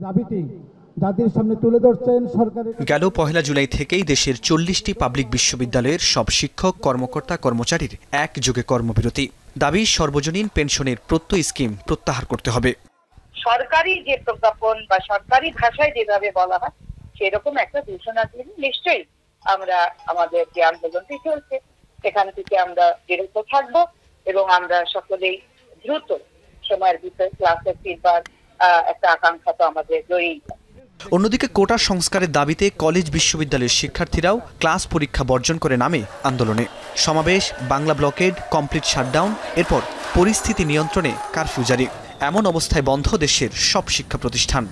দাবিটি জাতির সামনে তুলে ধরছেন সরকারের। গেল 1 জুলাই থেকেই দেশের 40টি পাবলিক বিশ্ববিদ্যালয়ের সব শিক্ষক কর্মকর্তা কর্মচারীর একযোগে কর্মবিরতি। দাবি সর্বজনীন পেনশনের প্রত্যয় স্কিম প্রত্যাহার করতে হবে। সরকারি যে প্রজ্ঞাপন বা সরকারি ভাষায় যেভাবে বলা হয় সেরকম একটা ঘোষণা দিয়ে নিশ্চয়ই আমরা আমাদের যে আন্দোলনটি চলছে সেখান থেকে আমরা বিরত থাকবো এবং আমরা সকলেই দ্রুত সময়ের ভিতরে ক্লাসে ফিরবার একটা আকাঙ্ক্ষা তো আমাদের রয়েই। অন্যদিকে কোটা সংস্কারের দাবিতে কলেজ বিশ্ববিদ্যালয়ের শিক্ষার্থীরাও ক্লাস পরীক্ষা বর্জন করে নামে আন্দোলনে। সমাবেশ, বাংলা ব্লকেড, কমপ্লিট শাটডাউন, এরপর পরিস্থিতি নিয়ন্ত্রণে কারফিউ জারি। এমন অবস্থায় বন্ধ দেশের সব শিক্ষা প্রতিষ্ঠান।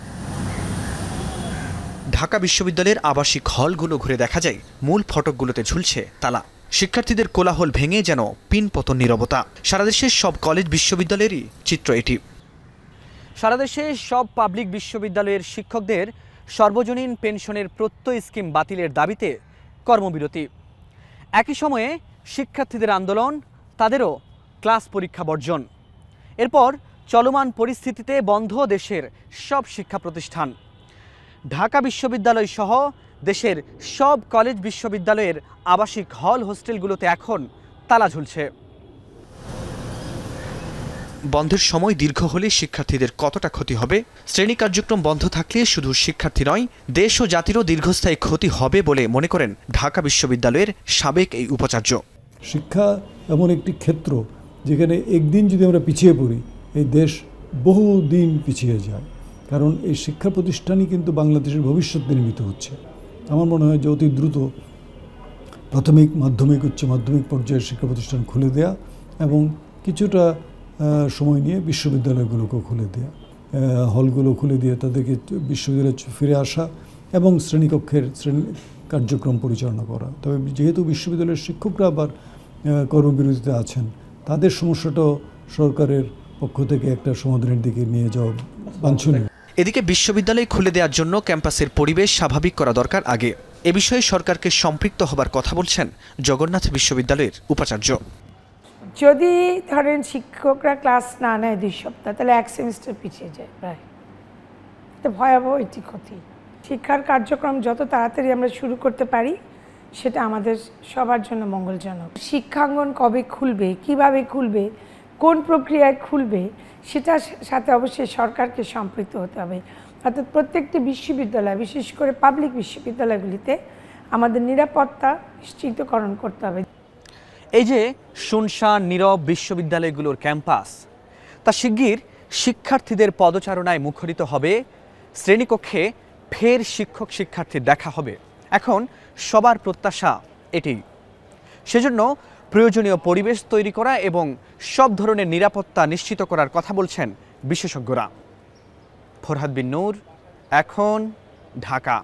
ঢাকা বিশ্ববিদ্যালয়ের আবাসিক হলগুলো ঘুরে দেখা যায় মূল ফটকগুলোতে ঝুলছে তালা। শিক্ষার্থীদের কোলাহল ভেঙে যেন পিনপতন নীরবতা। সারা দেশের সব কলেজ বিশ্ববিদ্যালয়েরই চিত্র এটি। সারা দেশে সব পাবলিক বিশ্ববিদ্যালয়ের শিক্ষকদের সর্বজনীন পেনশনের প্রত্যয় স্কিম বাতিলের দাবিতে কর্মবিরতি। একই সময়ে শিক্ষার্থীদের আন্দোলন, তাদেরও ক্লাস পরীক্ষা বর্জন। এরপর চলমান পরিস্থিতিতে বন্ধ দেশের সব শিক্ষা প্রতিষ্ঠান। ঢাকা বিশ্ববিদ্যালয় সহ দেশের সব কলেজ বিশ্ববিদ্যালয়ের আবাসিক হল হোস্টেলগুলোতে এখন তালা ঝুলছে। বন্ধের সময় দীর্ঘ হলে শিক্ষার্থীদের কতটা ক্ষতি হবে? শ্রেণী কার্যক্রম বন্ধ থাকলে শুধু শিক্ষার্থী নয়, দেশ ও জাতিরও দীর্ঘস্থায়ী ক্ষতি হবে বলে মনে করেন ঢাকা বিশ্ববিদ্যালয়ের সাবেক এই উপাচার্য। শিক্ষা এমন একটি ক্ষেত্র যেখানে একদিন যদি আমরা পিছিয়ে পড়ি, এই দেশ বহু দিন পিছিয়ে যায়। কারণ এই শিক্ষা প্রতিষ্ঠানই কিন্তু বাংলাদেশের ভবিষ্যৎ নির্মিত হচ্ছে। আমার মনে হয় যে অতি দ্রুত প্রাথমিক, মাধ্যমিক, উচ্চ মাধ্যমিক পর্যায়ের শিক্ষা প্রতিষ্ঠান খুলে দেয়া এবং কিছুটা সময় নিয়ে বিশ্ববিদ্যালয়গুলোকেও খুলে দেয়া, হলগুলো খুলে দিয়ে তাদেরকে বিশ্ববিদ্যালয়ে ফিরে আসা এবং শ্রেণী কার্যক্রম পরিচালনা করা। তবে যেহেতু বিশ্ববিদ্যালয়ের শিক্ষকরা আবার কর্মবিরতিতে আছেন, তাদের সমস্যাটাও সরকারের পক্ষ থেকে একটা সমাধানের দিকে নিয়ে যাওয়া বাঞ্ছনীয়। এদিকে বিশ্ববিদ্যালয় খুলে দেওয়ার জন্য ক্যাম্পাসের পরিবেশ স্বাভাবিক করা দরকার আগে। এ বিষয়ে সরকারকে সম্পৃক্ত হবার কথা বলছেন জগন্নাথ বিশ্ববিদ্যালয়ের উপাচার্য। যদি ধরেন শিক্ষকরা ক্লাস না নেয় 2 সপ্তাহ, তাহলে 1 সেমিস্টার পিছিয়ে যায় প্রায়। এটা ভয়াবহ একটি ক্ষতি। শিক্ষার কার্যক্রম যত তাড়াতাড়ি আমরা শুরু করতে পারি সেটা আমাদের সবার জন্য মঙ্গলজনক। শিক্ষাঙ্গন কবে খুলবে, কিভাবে খুলবে, কোন প্রক্রিয়ায় খুলবে, সেটার সাথে অবশ্যই সরকারকে সম্পৃক্ত হতে হবে। অর্থাৎ প্রত্যেকটি বিশ্ববিদ্যালয়, বিশেষ করে পাবলিক বিশ্ববিদ্যালয়গুলিতে আমাদের নিরাপত্তা নিশ্চিতকরণ করতে হবে। এই যে শুনশান নীরব বিশ্ববিদ্যালয়গুলোর ক্যাম্পাস, তা শিগগির শিক্ষার্থীদের পদচারণায় মুখরিত হবে। শ্রেণীকক্ষে ফের শিক্ষক শিক্ষার্থীর দেখা হবে। এখন সবার প্রত্যাশা এটি। সেজন্য প্রয়োজনীয় পরিবেশ তৈরি করা এবং সব ধরনের নিরাপত্তা নিশ্চিত করার কথা বলছেন বিশেষজ্ঞরা। ফরহাদ বিন নূর, এখন, ঢাকা।